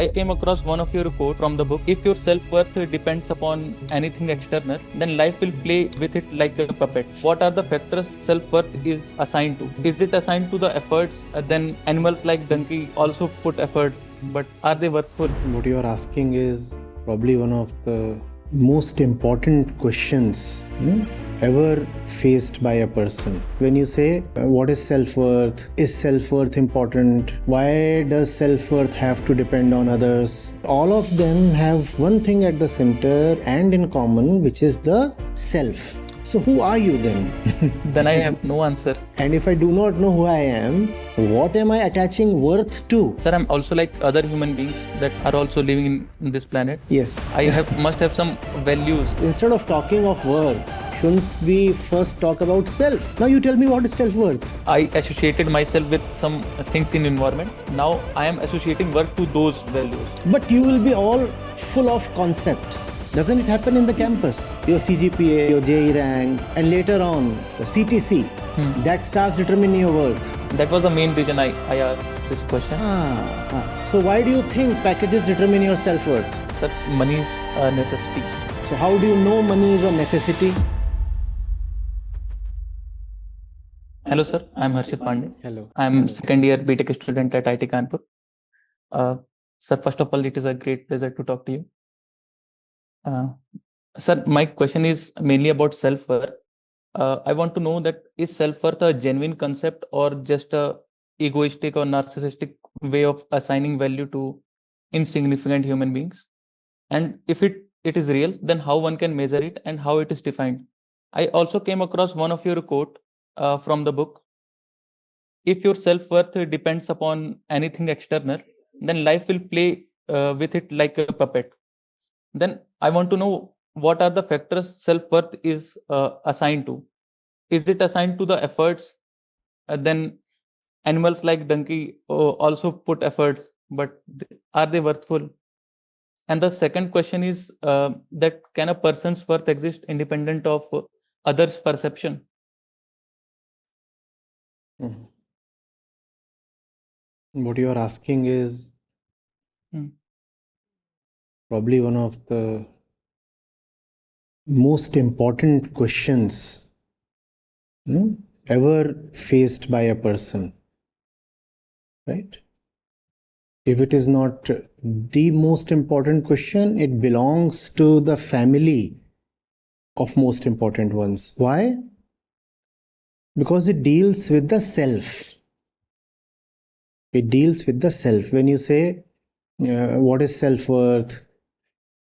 I came across one of your quote from the book. If your self-worth depends upon anything external, then life will play with it like a puppet. What are the factors self-worth is assigned to? Is it assigned to the efforts? Then animals like donkey also put efforts, but are they worthful? What you are asking is probably one of the most important questions ever faced by a person. When you say, what is self-worth? Is self-worth important? Why does self-worth have to depend on others? All of them have one thing at the center and in common, which is the self. So who are you then? Then I have no answer. And if I do not know who I am, what am I attaching worth to? Sir, I'm also like other human beings that are also living in this planet. Yes. I must have some values. Instead of talking of worth, shouldn't we first talk about self? Now you tell me, what is self-worth? I associated myself with some things in environment. Now I am associating worth to those values. But you will be all full of concepts. Doesn't it happen in the campus? Your CGPA, your JE rank, and later on the CTC, that starts determining your worth. That was the main reason I asked this question. So why do you think packages determine your self-worth? Sir, money is a necessity. So how do you know money is a necessity? Hello sir, I am Harshit Pandey. Hello. I am second year B.Tech student at IIT Kanpur. Sir, first of all, it is a great pleasure to talk to you. Sir, my question is mainly about self-worth. I want to know that is self-worth a genuine concept or just a egoistic or narcissistic way of assigning value to insignificant human beings? And if it is real, then how one can measure it and how it is defined? I also came across one of your quote from the book. If your self-worth depends upon anything external, then life will play with it like a puppet. Then I want to know, what are the factors self-worth is assigned to? Is it assigned to the efforts? Then animals like donkey also put efforts, but are they worthful? And the second question is that can a person's worth exist independent of others' perception? What you are asking is probably one of the most important questions ever faced by a person, right? If it is not the most important question, it belongs to the family of most important ones. Why? Because it deals with the self. It deals with the self. When you say, what is self-worth?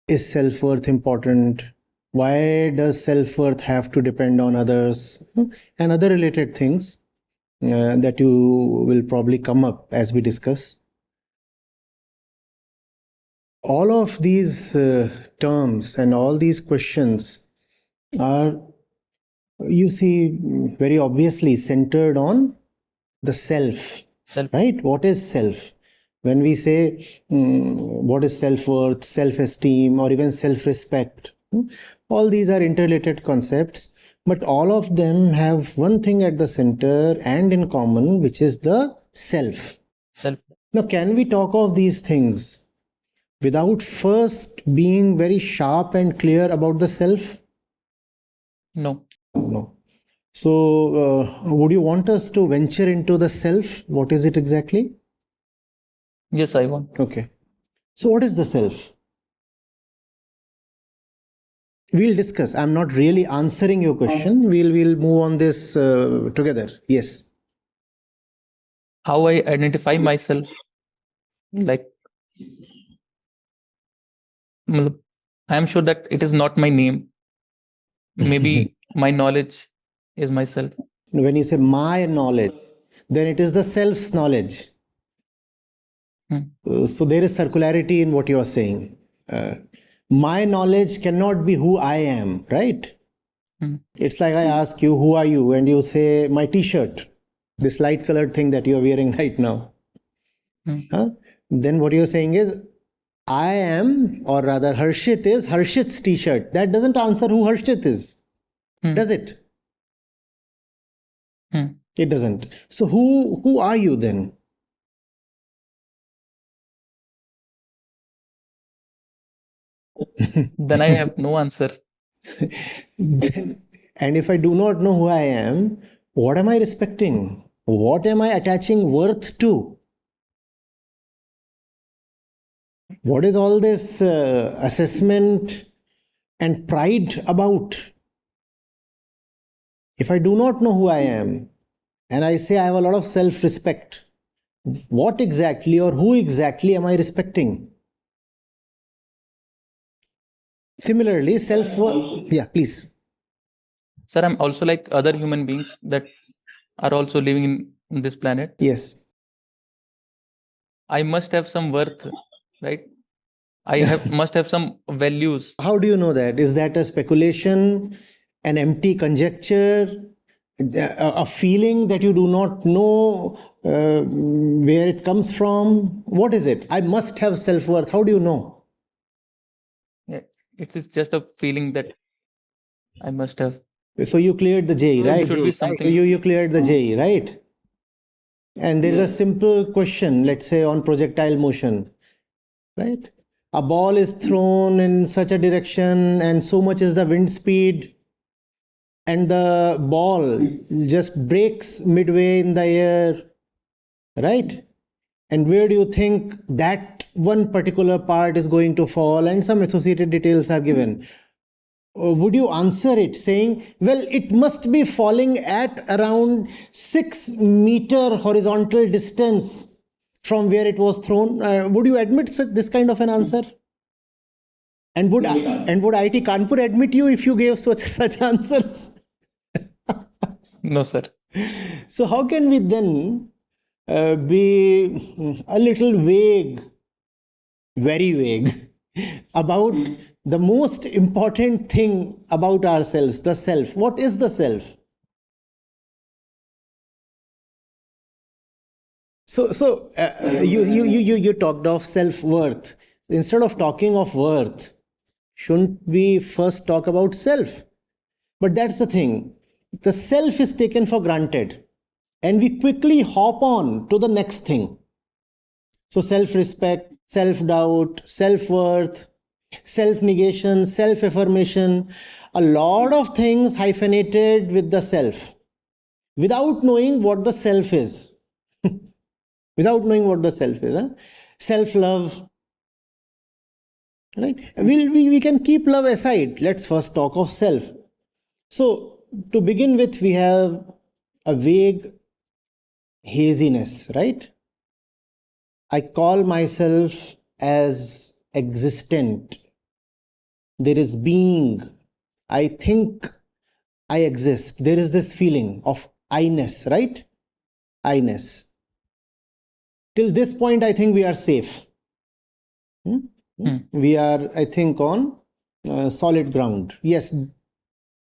Is self-worth important? Why does self-worth have to depend on others? And other related things that you will probably come up as we discuss. All of these terms and all these questions are, you see, very obviously centered on the self. Right? What is self? When we say what is self-worth, self-esteem, or even self-respect, all these are interrelated concepts, but all of them have one thing at the center and in common, which is the self. Now, can we talk of these things without first being very sharp and clear about the self? No. So, would you want us to venture into the self? What is it exactly? Yes, I want. Okay. So, what is the self? We'll discuss. I'm not really answering your question. We'll move on this together. Yes. How I identify myself? Like, I am sure that it is not my name. Maybe my knowledge is myself. When you say my knowledge, then it is the self's knowledge. So there is circularity in what you are saying. My knowledge cannot be who I am, right? It's like I ask you, who are you? And you say, my t-shirt, this light colored thing that you are wearing right now. Then what you're saying is, I am, or rather Harshit is Harshit's t-shirt. That doesn't answer who Harshit is. Does it? It doesn't. So who are you then? Then I have no answer. Then, and if I do not know who I am, what am I respecting? What am I attaching worth to? What is all this assessment and pride about? If I do not know who I am and I say I have a lot of self respect, what exactly or who exactly am I respecting? Similarly, self worth. Yeah, please. Sir, I'm also like other human beings that are also living in this planet. Yes. I must have some worth, right? I have must have some values. How do you know that? Is that a speculation, an empty conjecture, a feeling that you do not know where it comes from? What is it? I must have self worth. How do you know? Yeah, it's just a feeling that I must have. So you cleared the JE, There right? should be So something. you cleared the JE, right? And there is a simple question, let's say on projectile motion, right? A ball is thrown in such a direction, and so much is the wind speed, and the ball just breaks midway in the air, right? And where do you think that one particular part is going to fall? And some associated details are given. Would you answer it saying, well, it must be falling at around 6 meter horizontal distance from where it was thrown? Would you admit this kind of an answer? And would IIT Kanpur admit you if you gave such answers? No, sir. So how can we then be a little vague, very vague, about the most important thing about ourselves, the self? What is the self? You talked of self worth. Instead of talking of worth, shouldn't we first talk about self? But that's the thing. The self is taken for granted, and we quickly hop on to the next thing. So, self respect, self doubt, self worth, self negation, self affirmation, a lot of things hyphenated with the self without knowing what the self is. Without knowing what the self is. Huh? Self love, right? We can keep love aside. Let's first talk of self. So, to begin with, we have a vague haziness, right? I call myself as existent. There is being. I think I exist. There is this feeling of I-ness, right? I-ness. Till this point, I think we are safe. We are, I think, on solid ground. Yes,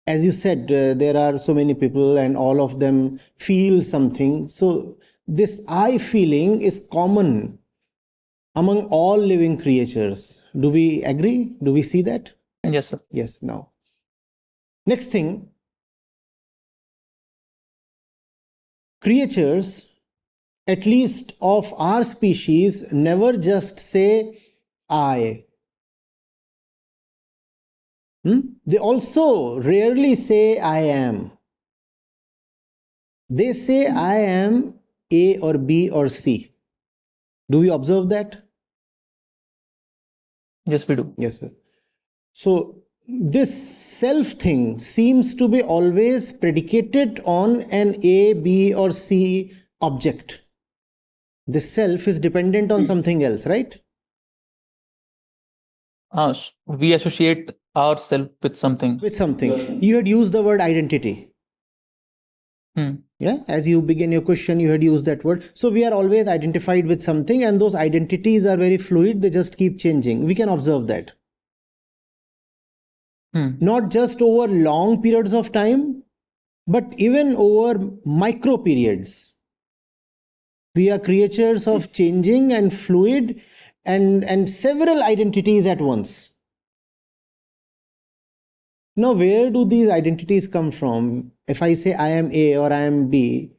as you said, there are so many people and all of them feel something. So, this I feeling is common among all living creatures. Do we agree? Do we see that? Yes, sir. Yes, now. Next thing, creatures, at least of our species, never just say I. They also rarely say I am. They say I am A or B or C. Do you observe that? Yes, we do. Yes, sir. So, this self thing seems to be always predicated on an A, B, or C object. The self is dependent on something else, right? We associate ourselves with something. With something. You had used the word identity. Yeah, as you begin your question, you had used that word. So we are always identified with something, and those identities are very fluid, they just keep changing. We can observe that. Not just over long periods of time, but even over micro periods. We are creatures of changing and fluid and several identities at once. Now, where do these identities come from? If I say I am A or I am B,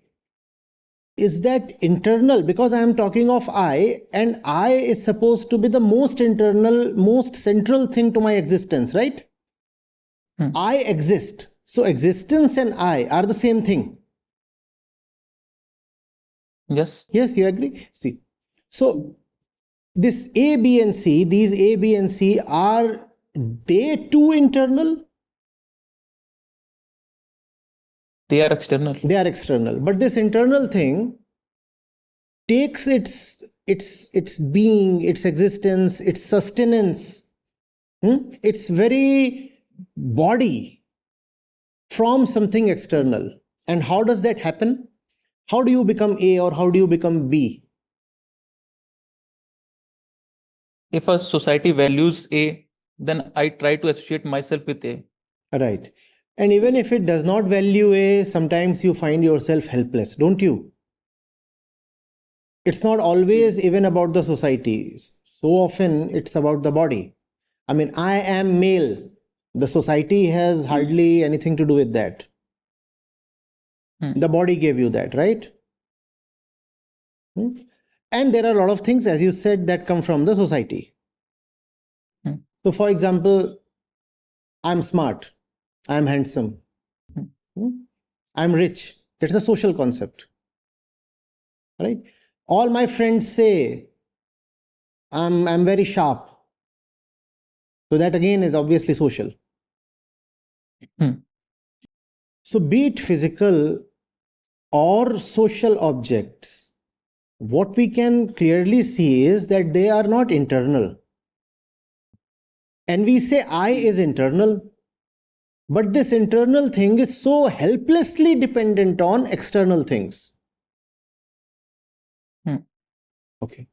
is that internal? Because I am talking of I, and I is supposed to be the most internal, most central thing to my existence, right? I exist. So existence and I are the same thing. Yes. Yes, you agree? See, so this A, B, and C, these A, B, and C, are they too internal? They are external. They are external. But this internal thing takes its being, its existence, its sustenance, its very body from something external. And how does that happen? How do you become A or how do you become B? If a society values A, then I try to associate myself with A. Right. And even if it does not value A, sometimes you find yourself helpless, don't you? It's not always even about the society. So often it's about the body. I mean, I am male. The society has hardly anything to do with that. The body gave you that, right? And there are a lot of things, as you said, that come from the society. So, for example, I'm smart, I'm handsome, I'm rich. That's a social concept, right? All my friends say I'm very sharp. So that again is obviously social. So be it physical or social objects, what we can clearly see is that they are not internal. And we say I is internal, but this internal thing is so helplessly dependent on external things. Okay.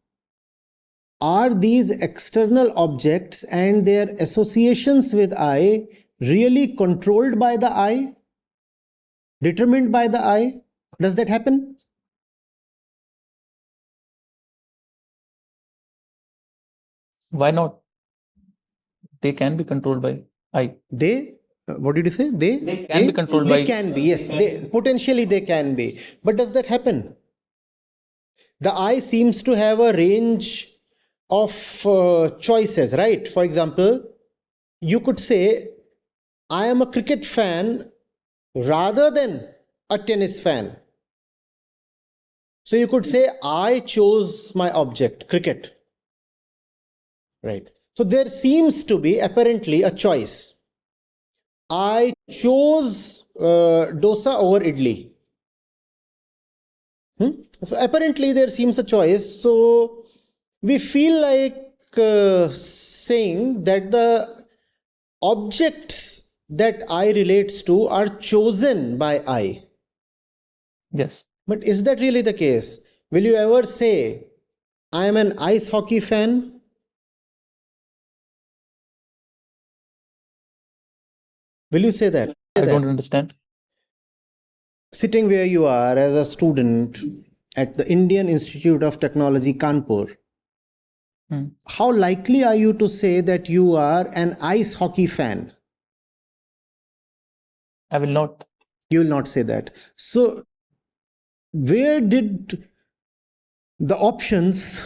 Are these external objects and their associations with I really controlled by the I? Determined by the I? Does that happen? Why not? They can be controlled by I. They, what did you say? They can be controlled They by. can be, yes. They potentially they can be. But does that happen? The I seems to have a range of choices, right? For example, you could say, I am a cricket fan rather than a tennis fan. So you could say, I chose my object, cricket. Right. So there seems to be apparently a choice. I chose dosa over idli. So apparently there seems a choice. So we feel like saying that the objects that I relates to are chosen by I. Yes. But is that really the case? Will you ever say, I am an ice hockey fan? Will you say that? I don't understand. Sitting where you are as a student at the Indian Institute of Technology, Kanpur, how likely are you to say that you are an ice hockey fan? I will not. You will not say that. So, where did the options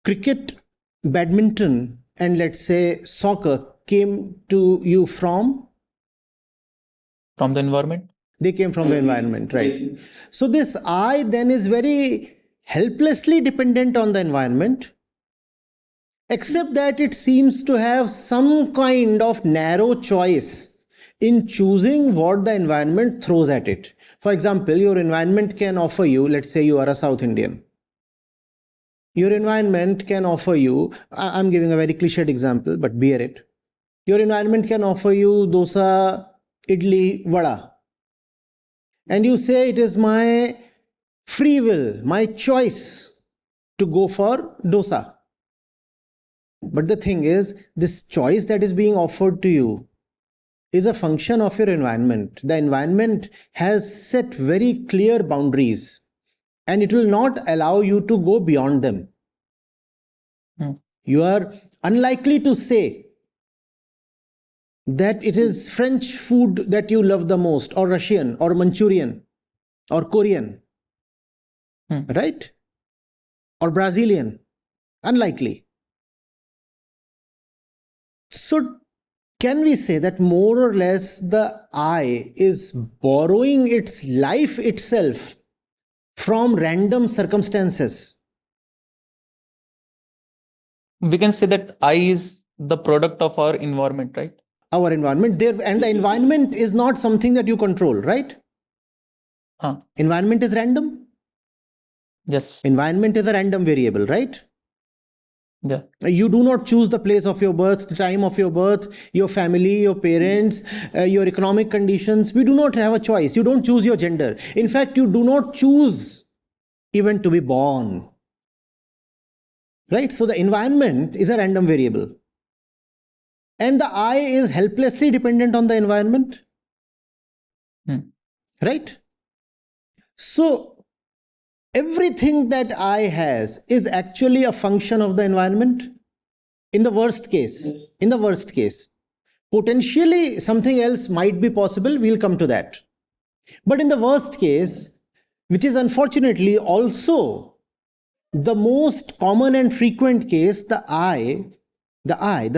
cricket, badminton, and let's say soccer came to you from? From the environment? They came from the environment, right? So, this I then is very helplessly dependent on the environment, except that it seems to have some kind of narrow choice in choosing what the environment throws at it. For example, your environment can offer you, let's say you are a South Indian. Your environment can offer you, I'm giving a very cliched example, but bear it. Your environment can offer you dosa, idli, vada. And you say it is my free will, my choice to go for dosa. But the thing is, this choice that is being offered to you is a function of your environment. The environment has set very clear boundaries and it will not allow you to go beyond them. You are unlikely to say that it is French food that you love the most, or Russian, or Manchurian, or Korean. right? Or Brazilian? Unlikely. So can we say that more or less the I is borrowing its life itself from random circumstances? We can say that I is the product of our environment, right? Our environment there, and the environment is not something that you control, right? Environment is random. Yes. Environment is a random variable, right? Yeah. You do not choose the place of your birth, the time of your birth, your family, your parents, your economic conditions. We do not have a choice. You don't choose your gender. In fact, you do not choose even to be born. Right? So the environment is a random variable. And the I is helplessly dependent on the environment. Right? So everything that I has is actually a function of the environment. In the worst case, in the worst case, potentially something else might be possible. We'll come to that. But in the worst case, which is unfortunately also the most common and frequent case, the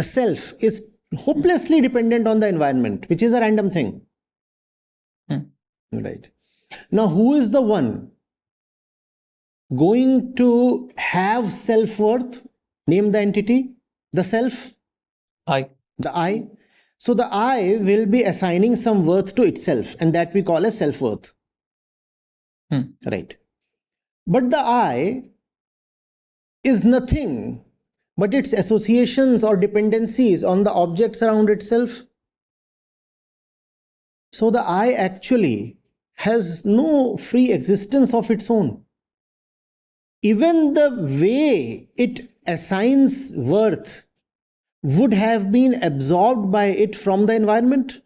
self is hopelessly dependent on the environment, which is a random thing. Right. Now, who is the one going to have self-worth? Name the entity. The self? I. The I. So the I will be assigning some worth to itself, and that we call as self-worth. Right. But the I is nothing but its associations or dependencies on the objects around itself. So the I actually has no free existence of its own. Even the way it assigns worth would have been absorbed by it from the environment.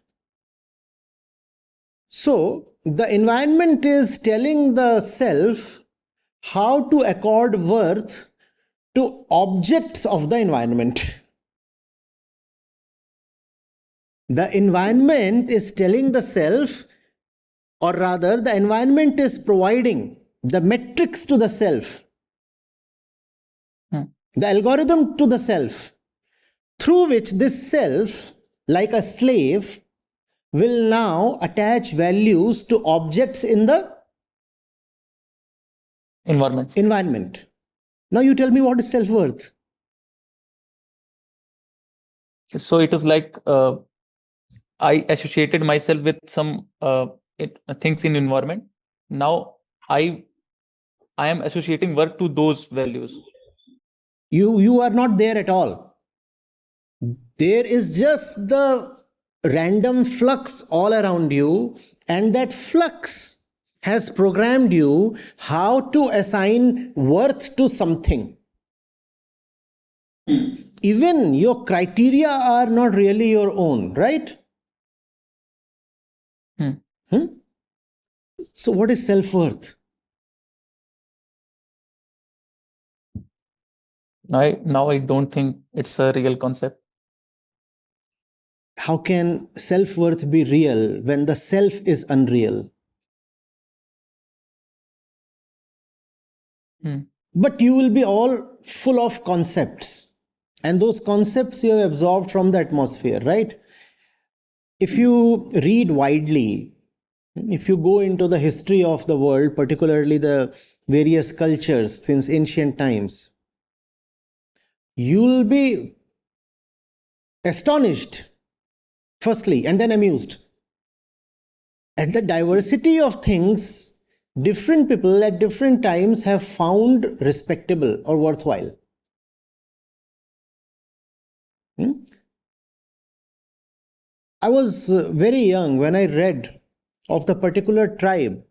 So the environment is telling the self how to accord worth to objects of the environment. The environment is telling the self, or rather, the environment is providing the metrics to the self, the algorithm to the self, through which this self, like a slave, will now attach values to objects in the environment. Now you tell me, what is self-worth? So it is like I associated myself with some things in environment. Now I am associating work to those values. You are not there at all. There is just the random flux all around you, and that flux has programmed you how to assign worth to something. Even your criteria are not really your own, right? So what is self-worth? Now I don't think it's a real concept. How can self-worth be real when the self is unreal? But you will be all full of concepts, and those concepts you have absorbed from the atmosphere, right? If you read widely, if you go into the history of the world, particularly the various cultures since ancient times, you will be astonished, firstly, and then amused at the diversity of things different people at different times have found respectable or worthwhile. I was very young when I read of the particular tribe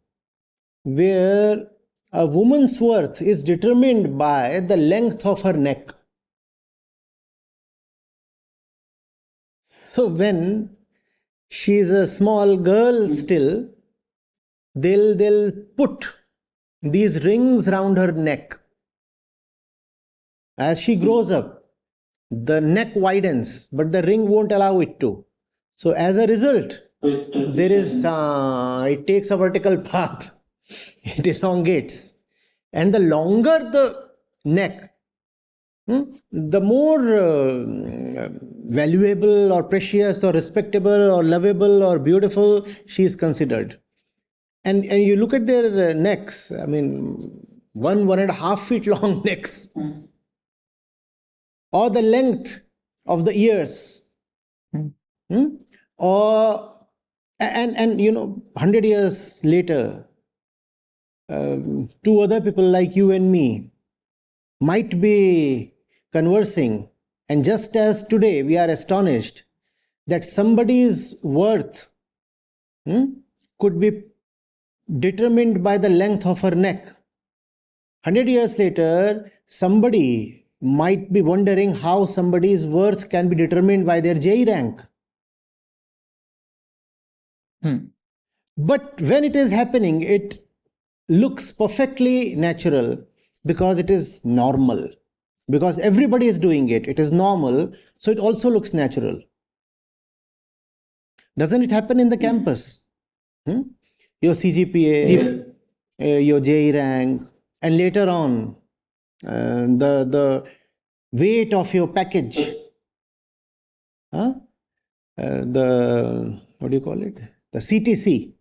where a woman's worth is determined by the length of her neck. So when she is a small girl still, they'll put these rings round her neck. As she grows up, the neck widens, but the ring won't allow it to. So as a result, there is it takes a vertical path. It elongates. And the longer the neck, the more valuable or precious or respectable or lovable or beautiful she is considered. And you look at their necks, I mean, 1.5 feet long necks, or the length of the ears, or and 100 years later, two other people like you and me might be conversing, and just as today we are astonished that somebody's worth could be determined by the length of her neck. 100 years later, somebody might be wondering how somebody's worth can be determined by their JE rank. But when it is happening, it looks perfectly natural because it is normal. Because everybody is doing it. It is normal, so it also looks natural. Doesn't it happen in the campus? Your CGPA, your JE rank, and later on, the weight of your package, the, what do you call it? The CTC,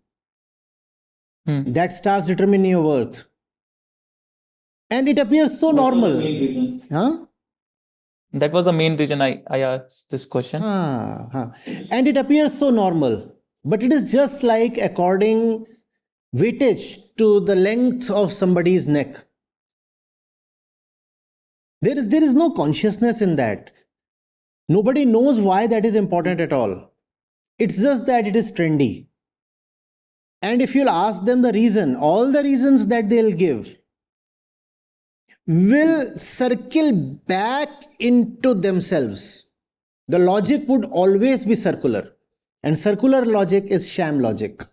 that starts determining your worth. And it appears so normal. That was the main reason I asked this question. And it appears so normal. But it is just like according weightage to the length of somebody's neck. There is no consciousness in that. Nobody knows why that is important at all. It's just that it is trendy. And if you'll ask them the reason, all the reasons that they'll give will circle back into themselves. The logic would always be circular. And circular logic is sham logic.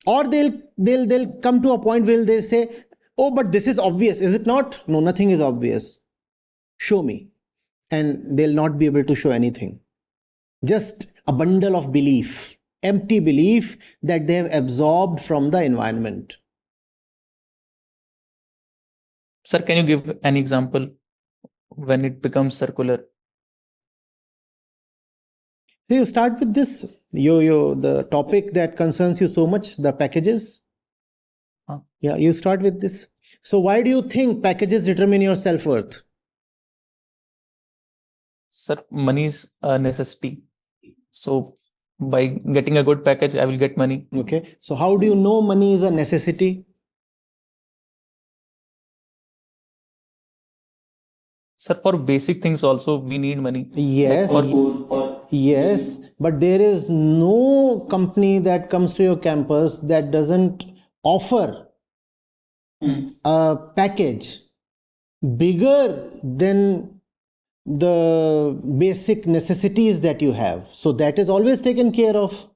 Or they'll come to a point where they say, oh, but this is obvious, is it not? No, nothing is obvious. Show me. And they'll not be able to show anything. Just a bundle of belief, empty belief that they have absorbed from the environment. Sir, can you give an example when it becomes circular? So you start with this, the topic that concerns you so much, the packages. Yeah, you start with this. So why do you think packages determine your self-worth? Sir, money is a necessity. So by getting a good package, I will get money. Okay. So how do you know money is a necessity? Sir, for basic things also, we need money. Yes. Yes. But there is no company that comes to your campus that doesn't offer a package bigger than the basic necessities that you have. So that is always taken care of.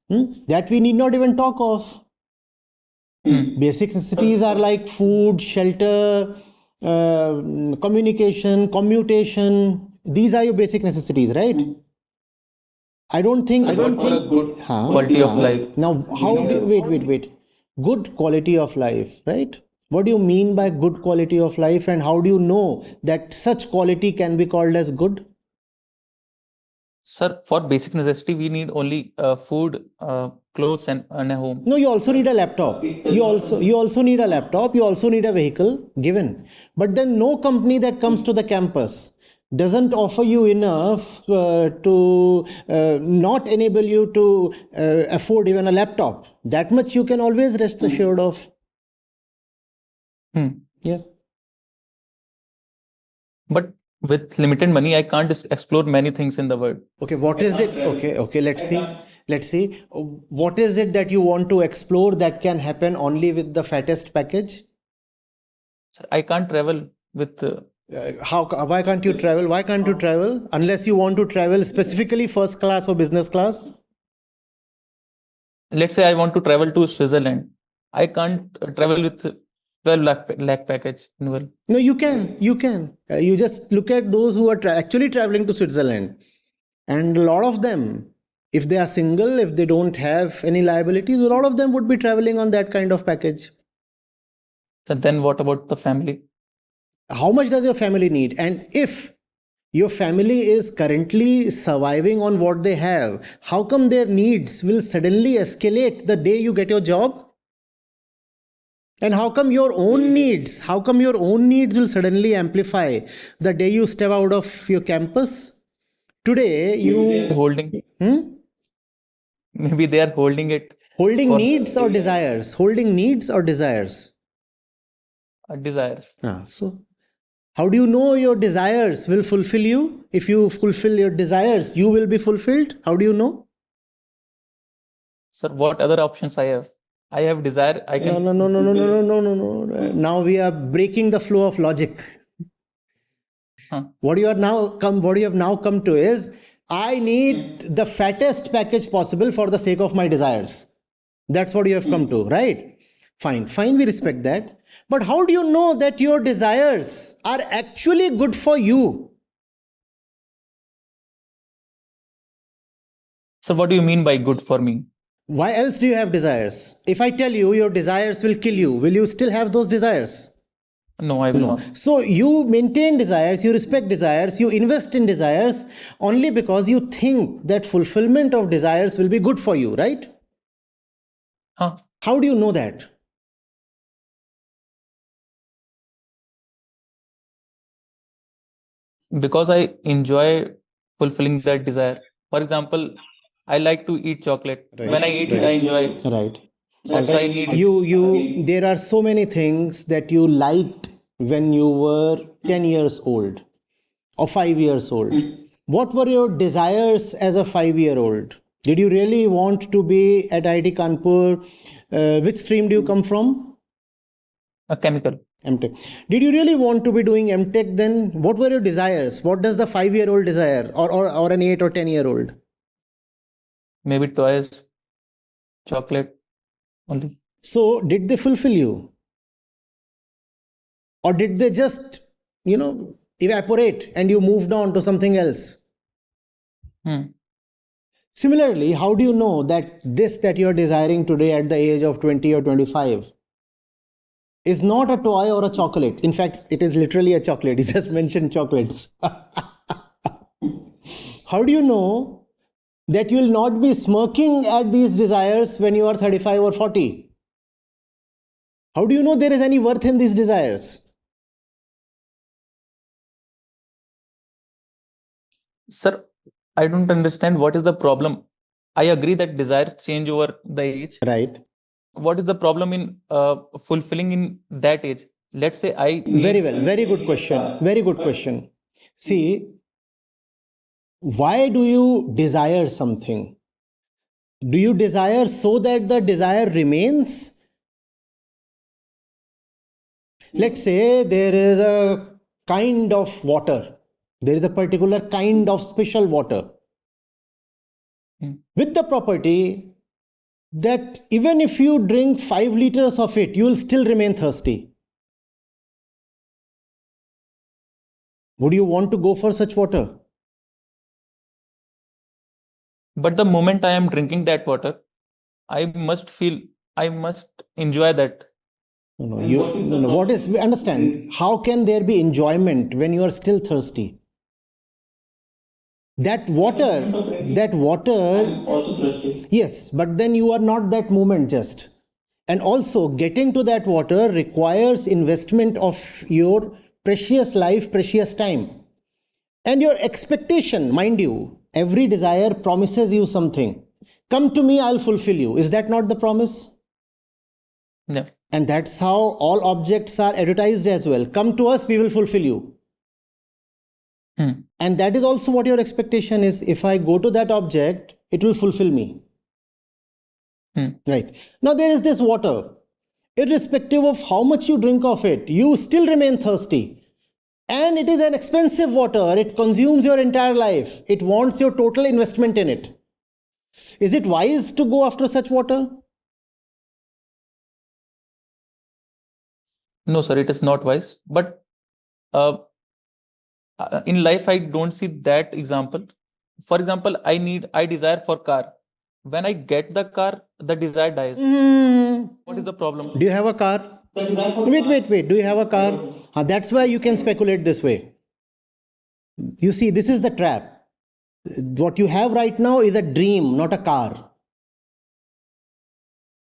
That we need not even talk of. Basic necessities are like food, shelter, communication, commutation. These are your basic necessities, right? I don't think good quality of life. Now, how do wait. Good quality of life, right? What do you mean by good quality of life, and how do you know that such quality can be called as good? Sir, for basic necessity, we need only food, clothes, and a home. No, you also need a laptop. You also need a laptop. You also need a vehicle given. But then no company that comes to the campus doesn't offer you enough to not enable you to afford even a laptop. That much you can always rest assured of. Yeah. But with limited money, I can't explore many things in the world. Okay, what is it? Okay, let's see. What is it that you want to explore that can happen only with the fattest package? Sir, I can't travel with... why can't you travel? Why can't you travel? Unless you want to travel specifically first class or business class? Let's say I want to travel to Switzerland. I can't travel with 12 lakh package in world. No, you can. You just look at those who are actually traveling to Switzerland. And a lot of them, if they are single, if they don't have any liabilities, a lot of them would be traveling on that kind of package. So then what about the family? How much does your family need? And if your family is currently surviving on what they have, how come their needs will suddenly escalate the day you get your job? And how come your own needs will suddenly amplify the day you step out of your campus? Today, Holding, hmm? maybe they are holding it Holding for needs or desires? Holding needs or desires? desires. So, how do you know your desires will fulfill you? If you fulfill your desires, you will be fulfilled. How do you know? Sir, what other options I have? I have desire. I No, can no, no, no, no, no, no, no, no, no. Now we are breaking the flow of logic. huh, What you have now come to is, I need the fattest package possible for the sake of my desires. That's what you have come to, right? Fine, we respect that. But how do you know that your desires are actually good for you? So what do you mean by good for me? Why else do you have desires? If I tell you your desires will kill you, will you still have those desires? No, I will No. not. So you maintain desires, you respect desires, you invest in desires only because you think that fulfillment of desires will be good for you, right? Huh, How do you know that? because I enjoy fulfilling that desire. For example, I like to eat chocolate. When I eat it, I enjoy it. Right. All That's why I right. need it. There are so many things that you liked when you were 10 years old or 5 years old. What were your desires as a 5 year old? Did you really want to be at IIT Kanpur? Which stream do you come from? A chemical. MTech. Did you really want to be doing MTech then? What were your desires? What does the 5 year old desire, or an 8 or 10 year old? Maybe toys, chocolate only. So, did they fulfill you? Or did they just, evaporate and you moved on to something else? Hmm. Similarly, how do you know that this that you're desiring today at the age of 20 or 25 is not a toy or a chocolate? In fact, it is literally a chocolate. You just mentioned chocolates. How do you know that you will not be smirking at these desires when you are 35 or 40? How do you know there is any worth in these desires? Sir, I don't understand what is the problem. I agree that desires change over the age. Right. What is the problem in fulfilling in that age? Let's say I Very need. well. Very good question. Very good question. See, why do you desire something? Do you desire so that the desire remains? Let's say there is a kind of water, there is a particular kind of special water Hmm. with the property that even if you drink 5 liters of it, you will still remain thirsty. Would you want to go for such water? But the moment I am drinking that water, I must enjoy that. No. What is, understand, how can there be enjoyment when you are still thirsty? That water, yes, but then you are not that moment just. And also, getting to that water requires investment of your precious life, precious time. And your expectation, mind you, every desire promises you something. Come to me, I'll fulfill you. Is that not the promise? Yeah. And that's how all objects are advertised as well. Come to us, we will fulfill you. Hmm. And that is also what your expectation is. If I go to that object, it will fulfill me. Hmm. Right. Now, there is this water. Irrespective of how much you drink of it, you still remain thirsty. And it is an expensive water. It consumes your entire life. It wants your total investment in it. Is it wise to go after such water? No, sir, it is not wise. But uh, in life, I don't see that example. For example, I desire for car. When I get the car, the desire dies. Hmm. What is the problem? Do you have a car? Wait. Do you have a car? That's why you can speculate this way. You see, this is the trap. What you have right now is a dream, not a car.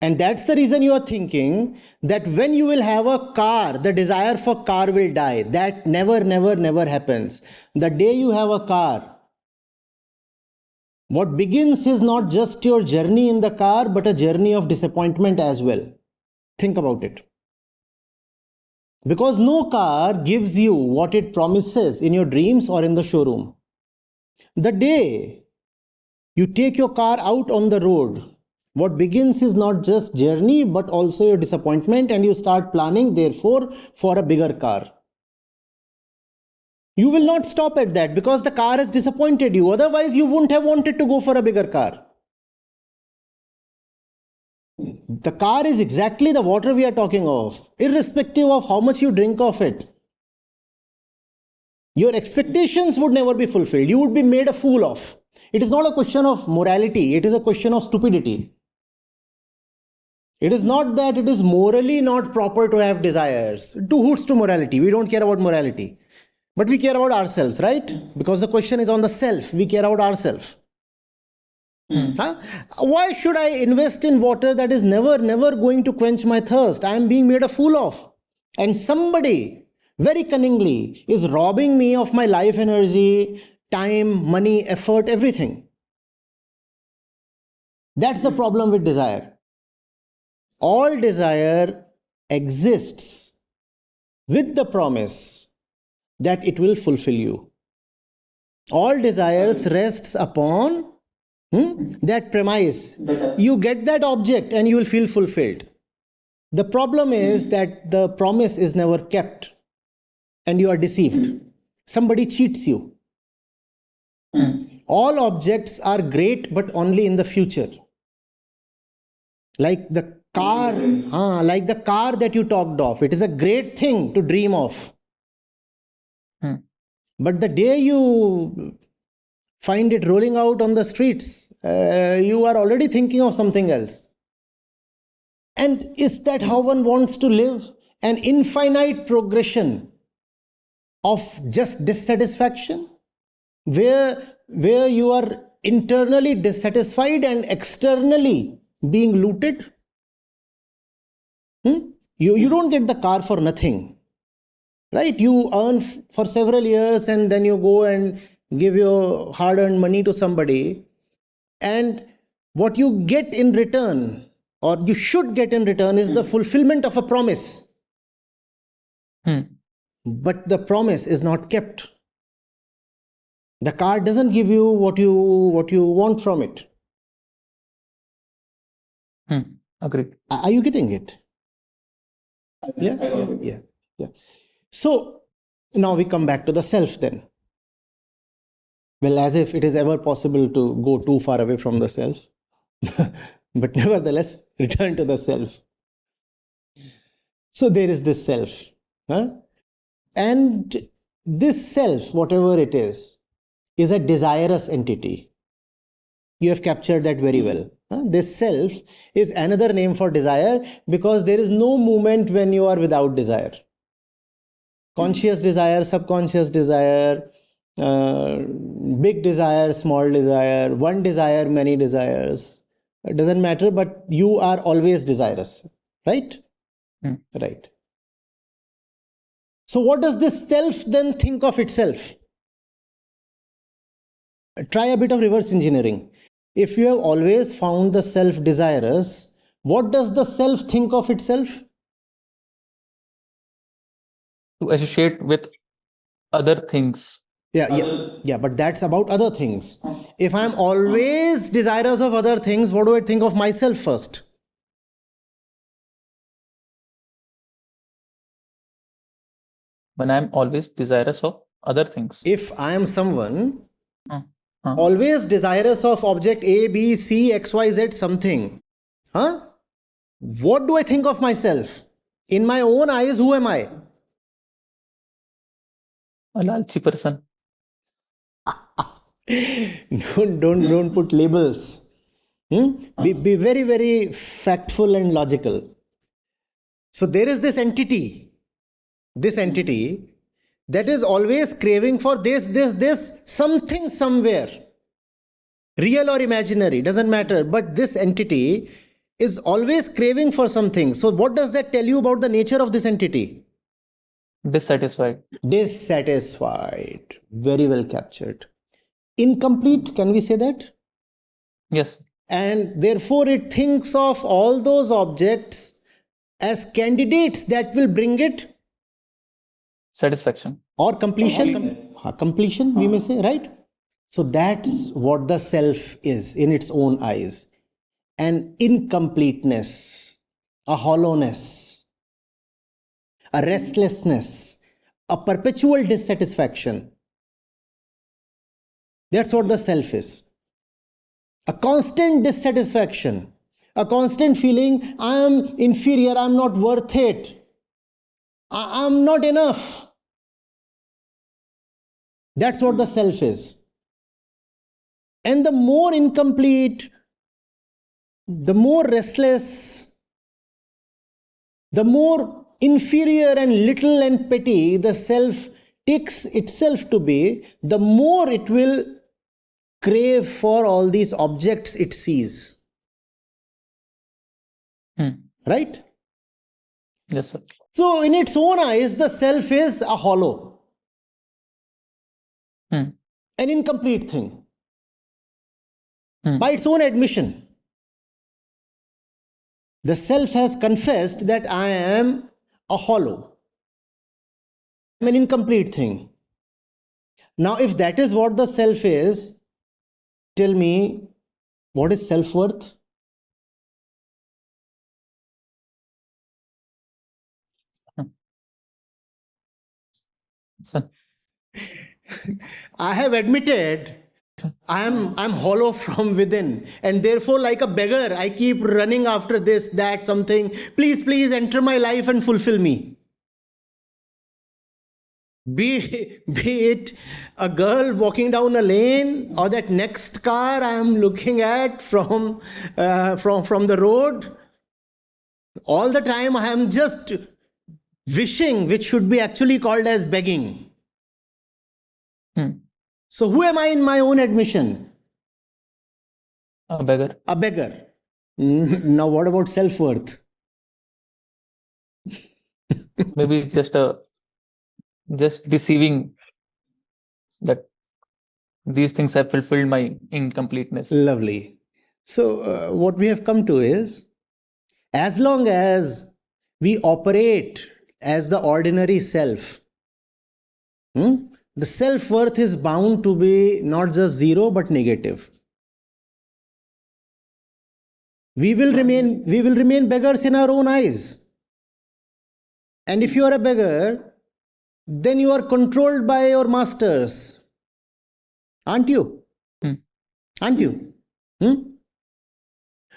And that's the reason you are thinking that when you will have a car, the desire for car will die. That never happens. The day you have a car, what begins is not just your journey in the car, but a journey of disappointment as well. Think about it. Because no car gives you what it promises in your dreams or in the showroom. The day you take your car out on the road, what begins is not just journey but also your disappointment, and you start planning therefore for a bigger car. You will not stop at that because the car has disappointed you. Otherwise you wouldn't have wanted to go for a bigger car. The car is exactly the water we are talking of, irrespective of how much you drink of it. Your expectations would never be fulfilled. You would be made a fool of. It is not a question of morality, it is a question of stupidity. It is not that it is morally not proper to have desires. Two hoots to morality. We don't care about morality. But we care about ourselves, right? Because the question is on the self. We care about ourselves. Huh? Why should I invest in water that is never going to quench my thirst? I am being made a fool of. And somebody very cunningly is robbing me of my life energy, time, money, effort, everything. That's the problem with desire. All desire exists with the promise that it will fulfill you. All desires rests upon that premise. You get that object and you will feel fulfilled. The problem is that the promise is never kept and you are deceived. Somebody cheats you. All objects are great but only in the future. Like the car, that you talked of. It is a great thing to dream of. But the day you find it rolling out on the streets, you are already thinking of something else. And is that how one wants to live? An infinite progression of just dissatisfaction, where you are internally dissatisfied and externally being looted? You don't get the car for nothing, right? You earn for several years and then you go and give your hard-earned money to somebody, and what you get in return, or you should get in return, is the fulfillment of a promise. But the promise is not kept. The car doesn't give you what you want from it. Agreed. Are you getting it? Yeah. So now we come back to the self then. Well, as if it is ever possible to go too far away from the self. But nevertheless, return to the self. So there is this self. And this self, whatever it is a desirous entity. You have captured that very well. This self is another name for desire, because there is no moment when you are without desire. Conscious desire, subconscious desire, big desire, small desire, one desire, many desires. It doesn't matter, but you are always desirous, right? Right. So what does this self then think of itself? Try a bit of reverse engineering. If you have always found the self desirous, what does the self think of itself? To associate with other things. Yeah, but that's about other things. If I'm always desirous of other things, what do I think of myself first? When I'm always desirous of other things. If I am someone always desirous of object A, B, C, X, Y, Z something, what do I think of myself? In my own eyes, who am I? A lalchi person. Don't put labels. Be very, very factful and logical. So there is this entity that is always craving for this something somewhere, real or imaginary, doesn't matter, but this entity is always craving for something. So what does that tell you about the nature of this entity? Dissatisfied. Dissatisfied. Very well captured. Incomplete, can we say that? Yes. And therefore it thinks of all those objects as candidates that will bring it Satisfaction. or completion, we may say, right? So that's what the self is in its own eyes: an incompleteness, a hollowness, a restlessness, a perpetual dissatisfaction. That's what the self is. A constant dissatisfaction, a constant feeling, I am inferior, I'm not worth it, I'm not enough. That's what the self is. And the more incomplete, the more restless, the more inferior and little and petty the self takes itself to be, the more it will crave for all these objects it sees. Right? Yes, sir. So in its own eyes, the self is a hollow, an incomplete thing. By its own admission, the self has confessed that I am a hollow, I'm an incomplete thing. Now, if that is what the self is, tell me, what is self-worth? Sir. I have admitted I'm hollow from within, and therefore, like a beggar, I keep running after this, that, something. Please enter my life and fulfill me. Be it a girl walking down a lane, or that next car I am looking at from the road. All the time I am just wishing, which should be actually called as begging. So who am I in my own admission? A beggar. A beggar. Now what about self-worth? Maybe just deceiving that these things have fulfilled my incompleteness. Lovely. So what we have come to is, as long as we operate as the ordinary self, the self-worth is bound to be not just zero but negative. We will remain beggars in our own eyes. And if you are a beggar, then you are controlled by your masters. Aren't you? Aren't you?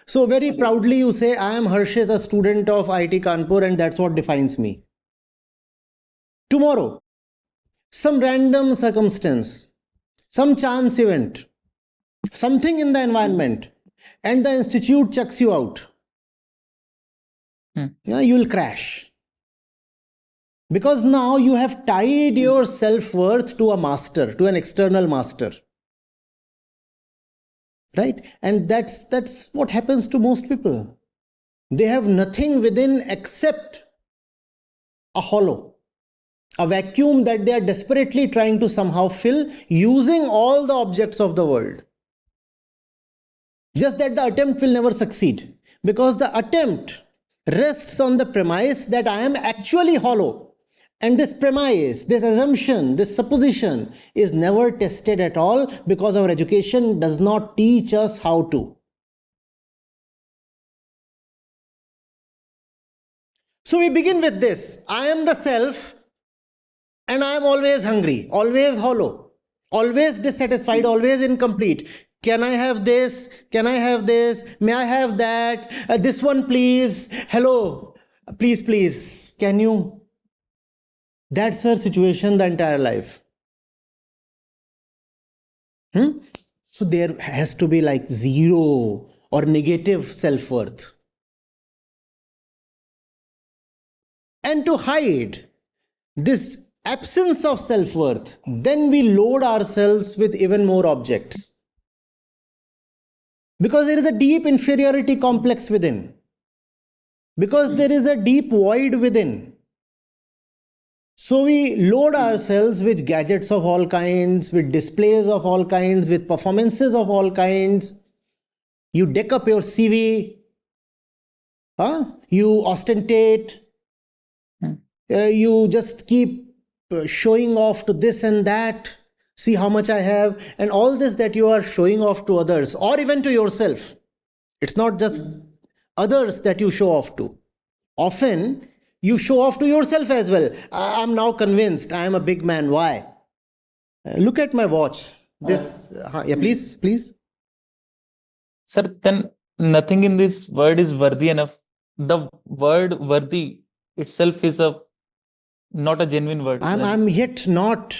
So very proudly you say, I am Harshit, a student of IIT Kanpur, and that's what defines me. Tomorrow, some random circumstance, some chance event, something in the environment, and the institute chucks you out. You will crash. Because now you have tied your self-worth to a master, to an external master. Right? And that's what happens to most people. They have nothing within except a hollow, a vacuum that they are desperately trying to somehow fill using all the objects of the world. Just that the attempt will never succeed, because the attempt rests on the premise that I am actually hollow. And this premise, this assumption, this supposition is never tested at all, because our education does not teach us how to. So we begin with this: I am the self, and I am always hungry, always hollow, always dissatisfied, always incomplete. Can I have this? Can I have this? May I have that? This one, please. Hello. Please. Can you? That's her situation the entire life. So there has to be like zero or negative self-worth. And to hide this absence of self-worth, then we load ourselves with even more objects. Because there is a deep inferiority complex within. Because there is a deep void within. So we load ourselves with gadgets of all kinds, with displays of all kinds, with performances of all kinds. You deck up your CV, you ostentate, you just keep showing off to this and that. See how much I have, and all this that you are showing off to others or even to yourself. It's not just others that you show off to. Often you show off to yourself as well. I'm now convinced I am a big man. Why? Look at my watch. This, yeah, please. Sir, then nothing in this word is worthy enough. The word worthy itself is not a genuine word. I'm yet not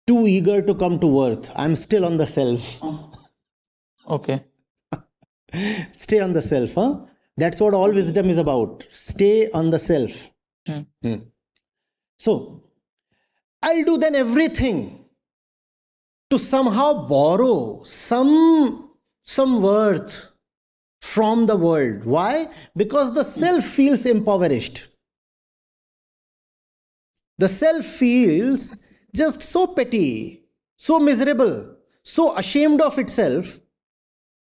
too eager to come to worth. I'm still on the self. Okay. Stay on the self, huh? That's what all wisdom is about. Stay on the self. So, I'll do then everything to somehow borrow some worth from the world. Why? Because the self feels impoverished. The self feels just so petty, so miserable, so ashamed of itself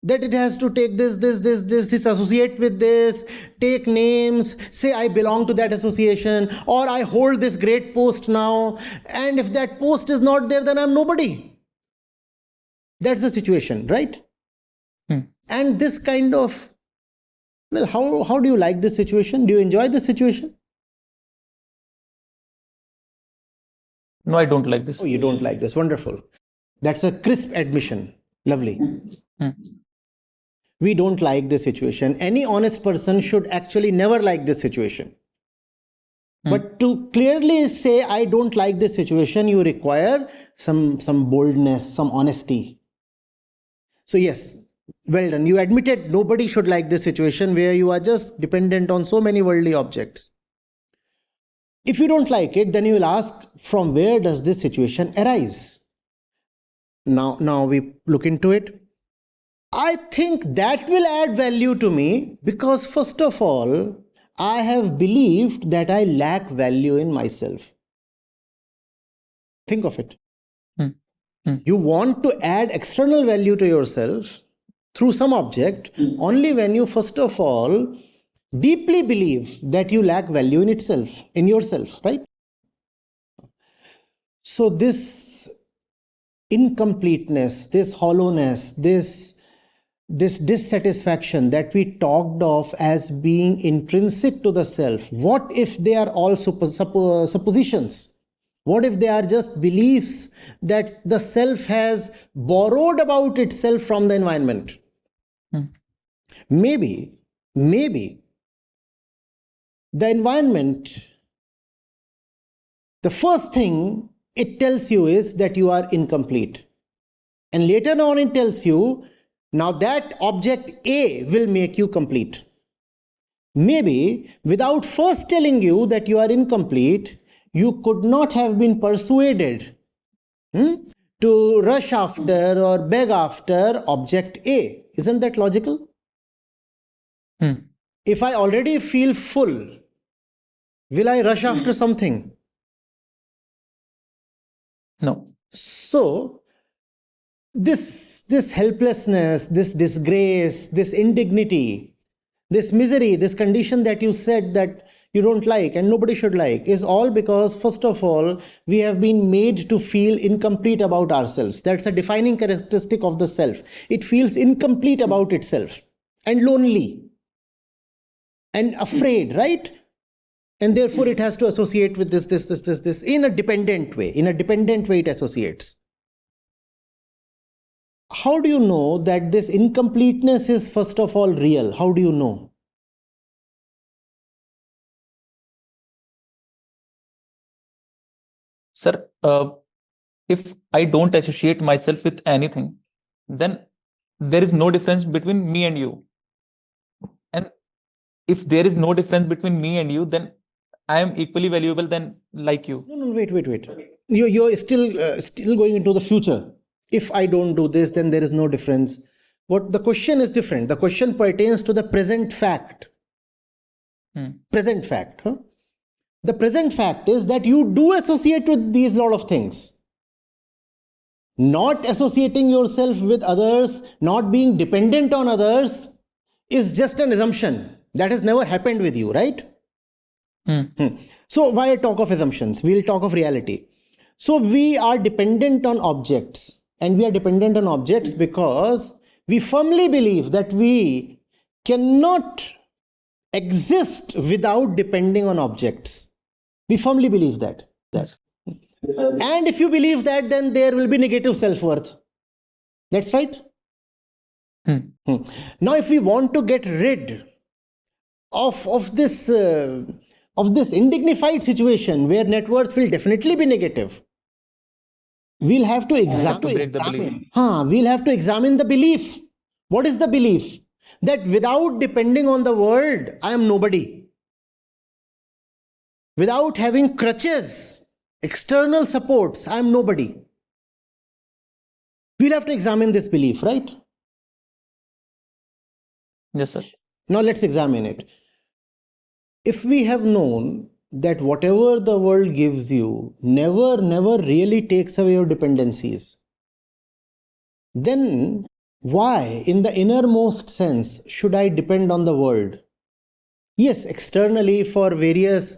that it has to take this, associate with this, take names, say I belong to that association, or I hold this great post now, and if that post is not there, then I'm nobody. That's the situation, right? And this kind of, well, how do you like this situation? Do you enjoy this situation? No, I don't like this. Oh, you don't like this. Wonderful. That's a crisp admission. Lovely. We don't like this situation. Any honest person should actually never like this situation. But to clearly say, I don't like this situation, you require some boldness, some honesty. So yes, well done. You admitted nobody should like this situation where you are just dependent on so many worldly objects. If you don't like it, then you will ask, from where does this situation arise? Now we look into it. I think that will add value to me because, first of all, I have believed that I lack value in myself. Think of it. You want to add external value to yourself through some object only when you, first of all, deeply believe that you lack value in yourself, right? So this incompleteness, this hollowness, this dissatisfaction that we talked of as being intrinsic to the self, what if they are all suppositions? What if they are just beliefs that the self has borrowed about itself from the environment? Maybe the environment, the first thing it tells you is that you are incomplete. And later on it tells you, now that object A will make you complete. Maybe without first telling you that you are incomplete, you could not have been persuaded to rush after or beg after object A. Isn't that logical? If I already feel full, will I rush after something? No. So, this helplessness, this disgrace, this indignity, this misery, this condition that you said that you don't like and nobody should like is all because, first of all, we have been made to feel incomplete about ourselves. That's a defining characteristic of the self. It feels incomplete about itself and lonely and afraid, right? And therefore it has to associate with this in a dependent way. In a dependent way it associates. How do you know that this incompleteness is, first of all, real? How do you know? Sir, if I don't associate myself with anything, then there is no difference between me and you. And if there is no difference between me and you, then I am equally valuable than like you. No, wait. You're still going into the future. If I don't do this, then there is no difference. What the question is different. The question pertains to the present fact. Present fact. Huh? The present fact is that you do associate with these lot of things. Not associating yourself with others, not being dependent on others, is just an assumption. That has never happened with you, right? So why talk of assumptions? We'll talk of reality. So we are dependent on objects, and we are dependent on objects because we firmly believe that we cannot exist without depending on objects. We firmly believe that. And if you believe that, then there will be negative self-worth. That's right. Now, if we want to get rid of this indignified situation where net worth will definitely be negative, we'll have to examine. We'll have to examine the belief. What is the belief? That without depending on the world, I am nobody. Without having crutches, external supports, I am nobody. We'll have to examine this belief, right? Yes, sir. Now let's examine it. If we have known that whatever the world gives you never really takes away your dependencies, then why, in the innermost sense, should I depend on the world? Yes, externally for various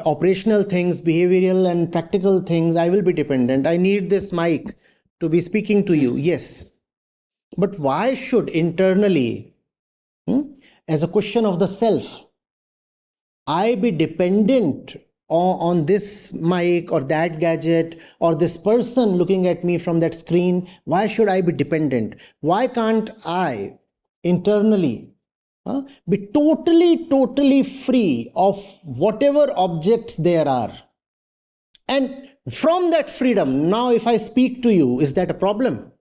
operational things, behavioral and practical things, I will be dependent. I need this mic to be speaking to you. Yes. But why should internally, as a question of the self, I be dependent on this mic or that gadget or this person looking at me from that screen? Why should I be dependent? Why can't I internally be totally free of whatever objects there are? And from that freedom, now if I speak to you, is that a problem?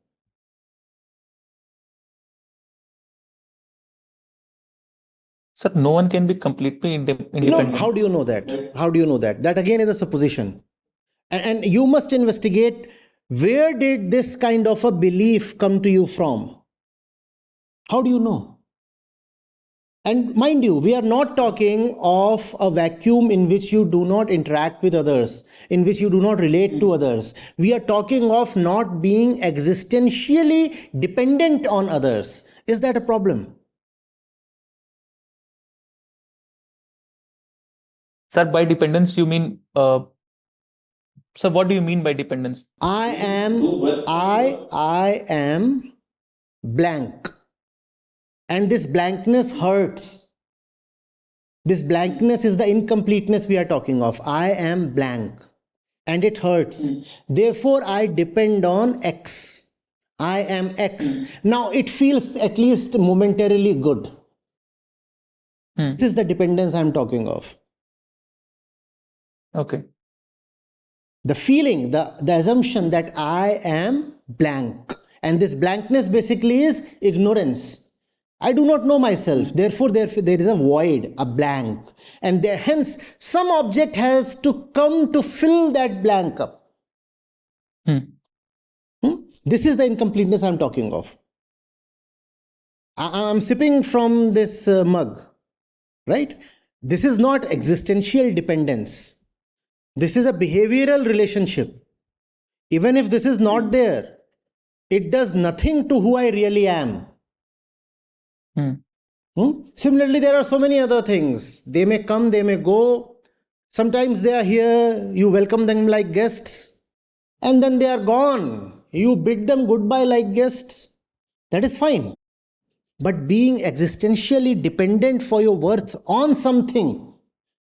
Sir, no one can be completely independent. No, how do you know that? How do you know that? That again is a supposition. And you must investigate, where did this kind of a belief come to you from? How do you know? And mind you, we are not talking of a vacuum in which you do not interact with others, in which you do not relate to others. We are talking of not being existentially dependent on others. Is that a problem? Sir, by dependence, you mean, sir, what do you mean by dependence? I am blank. And this blankness hurts. This blankness is the incompleteness we are talking of. I am blank. And it hurts. Therefore, I depend on X. I am X. Now, it feels at least momentarily good. This is the dependence I am talking of. Okay. The feeling, the assumption that I am blank. And this blankness basically is ignorance. I do not know myself. Therefore, there is a void, a blank. And there, hence, some object has to come to fill that blank up. This is the incompleteness I'm talking of. I'm sipping from this mug, right? This is not existential dependence. This is a behavioral relationship. Even if this is not there, it does nothing to who I really am. Similarly, there are so many other things. They may come, they may go. Sometimes they are here, you welcome them like guests, and then they are gone. You bid them goodbye like guests. That is fine. But being existentially dependent for your worth on something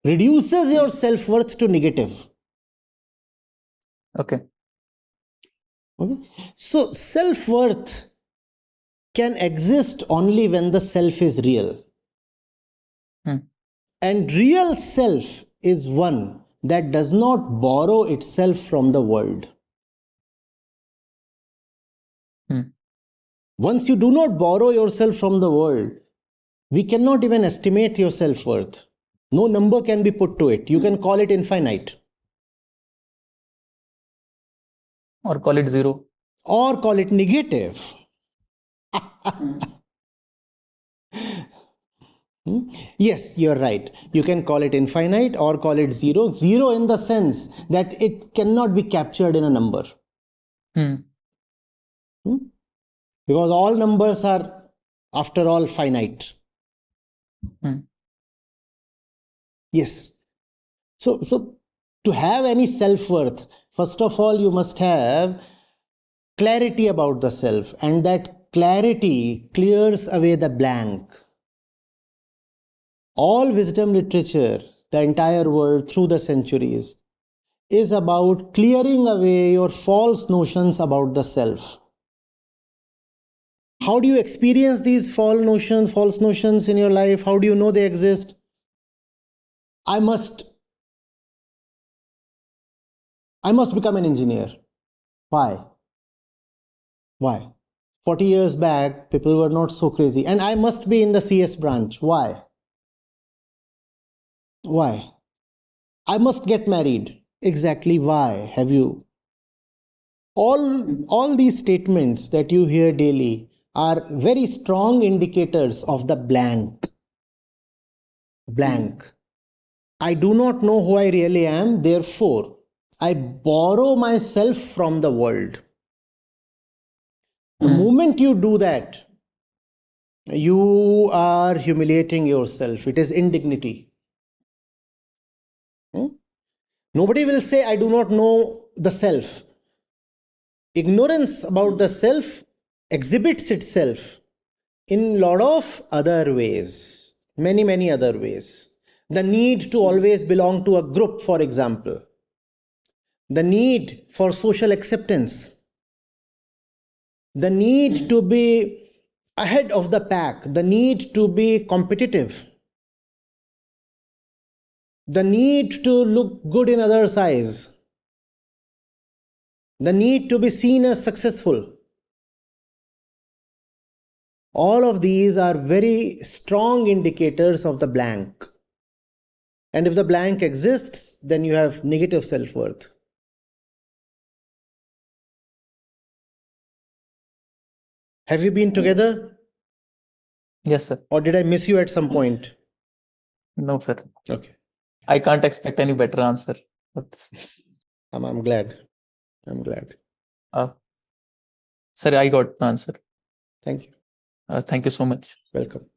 reduces your self-worth to negative. Okay. So self-worth can exist only when the self is real. And real self is one that does not borrow itself from the world. Once you do not borrow yourself from the world, we cannot even estimate your self-worth. No number can be put to it. You can call it infinite. Or call it zero. Or call it negative. Yes, you're right. You can call it infinite or call it zero. Zero in the sense that it cannot be captured in a number. Because all numbers are, after all, finite. Yes. So to have any self-worth, first of all, you must have clarity about the self, and that clarity clears away the blank. All wisdom literature, the entire world through the centuries, is about clearing away your false notions about the self. How do you experience these false notions in your life? How do you know they exist? I must become an engineer. Why? 40 years back, people were not so crazy. And I must be in the CS branch. Why? I must get married. Exactly why have you? All these statements that you hear daily are very strong indicators of the blank. I do not know who I really am, therefore I borrow myself from the world. The moment you do that, you are humiliating yourself. It is indignity. Nobody will say, I do not know the self. Ignorance about the self exhibits itself in a lot of other ways, many other ways. The need to always belong to a group, for example. The need for social acceptance. The need to be ahead of the pack. The need to be competitive. The need to look good in others' eyes. The need to be seen as successful. All of these are very strong indicators of the blank. And if the blank exists, then you have negative self-worth. Have you been together? Yes, sir. Or did I miss you at some point? No, sir. Okay. I can't expect any better answer. I'm glad. Sir, I got the answer. Thank you. Thank you so much. Welcome.